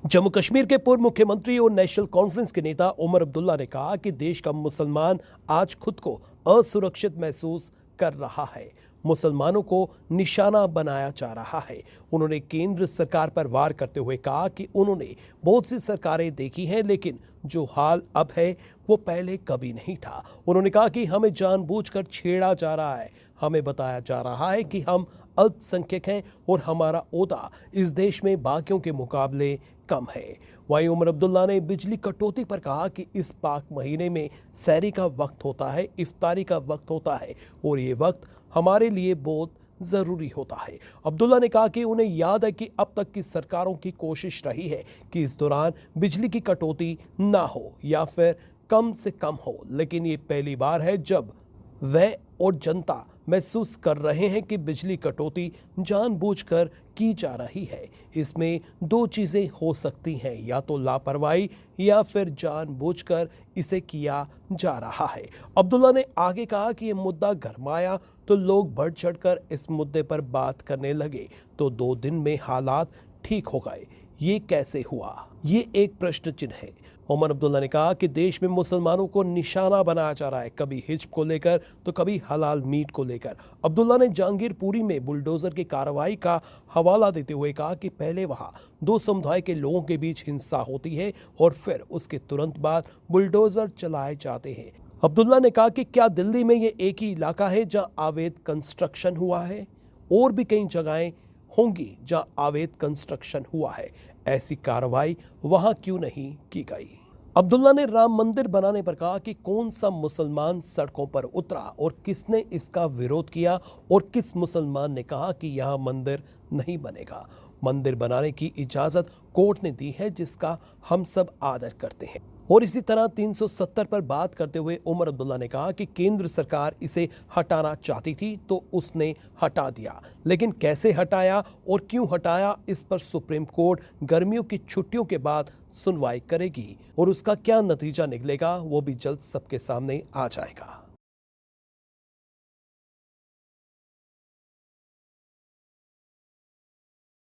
जम्मू कश्मीर के पूर्व मुख्यमंत्री और नेशनल कॉन्फ्रेंस के नेता उमर अब्दुल्ला ने कहा कि देश का मुसलमान आज खुद को असुरक्षित महसूस कर रहा है। मुसलमानों को निशाना बनाया जा रहा है। उन्होंने केंद्र सरकार पर वार करते हुए कहा कि उन्होंने बहुत सी सरकारें देखी हैं, लेकिन जो हाल अब है वो पहले कभी नहीं था। उन्होंने कहा कि हमें जानबूझकर छेड़ा जा रहा है। हमें बताया जा रहा है कि हम अल्पसंख्यक हैं और हमारा ओहदा इस देश में बाकियों के मुकाबले कम है। वहीं उमर अब्दुल्ला ने बिजली कटौती पर कहा कि इस पाक महीने में सहरी का वक्त होता है, इफ्तारी का वक्त होता है और ये वक्त हमारे लिए बहुत ज़रूरी होता है। अब्दुल्ला ने कहा कि उन्हें याद है कि अब तक की सरकारों की कोशिश रही है कि इस दौरान बिजली की कटौती ना हो या फिर कम से कम हो, लेकिन ये पहली बार है जब वह और जनता महसूस कर रहे हैं कि बिजली कटौती जानबूझकर की जा रही है। इसमें दो चीज़ें हो सकती हैं, या तो लापरवाही या फिर जानबूझकर इसे किया जा रहा है। अब्दुल्ला ने आगे कहा कि ये मुद्दा गरमाया तो लोग बढ़ चढ़कर इस मुद्दे पर बात करने लगे, तो 2 दिन में हालात ठीक हो गए। ये कैसे हुआ? ये एक प्रश्न चिन्ह है। उमर अब्दुल्ला ने कहा कि देश में मुसलमानों को निशाना बनाया जा रहा है, कभी हिज्ब को लेकर तो कभी हलाल मीट को लेकर। अब्दुल्ला ने जहांगीरपुरी में बुलडोजर की कार्रवाई का हवाला देते हुए कहा कि पहले वहां 2 समुदाय के लोगों के बीच हिंसा होती है और फिर उसके तुरंत बाद बुलडोजर चलाए जाते हैं। अब्दुल्ला ने कहा कि क्या दिल्ली में ये एक ही इलाका है जहां अवैध कंस्ट्रक्शन हुआ है? और भी कई जगहें होंगी जहां अवैध कंस्ट्रक्शन हुआ है। ऐसी कार्रवाई वहां क्यों नहीं की गई? अब्दुल्ला ने राम मंदिर बनाने पर कहा कि कौन सा मुसलमान सड़कों पर उतरा और किसने इसका विरोध किया और किस मुसलमान ने कहा कि यहां मंदिर नहीं बनेगा। मंदिर बनाने की इजाजत कोर्ट ने दी है, जिसका हम सब आदर करते हैं। और इसी तरह 370 पर बात करते हुए उमर अब्दुल्ला ने कहा कि केंद्र सरकार इसे हटाना चाहती थी तो उसने हटा दिया, लेकिन कैसे हटाया और क्यों हटाया, इस पर सुप्रीम कोर्ट गर्मियों की छुट्टियों के बाद सुनवाई करेगी और उसका क्या नतीजा निकलेगा वो भी जल्द सबके सामने आ जाएगा।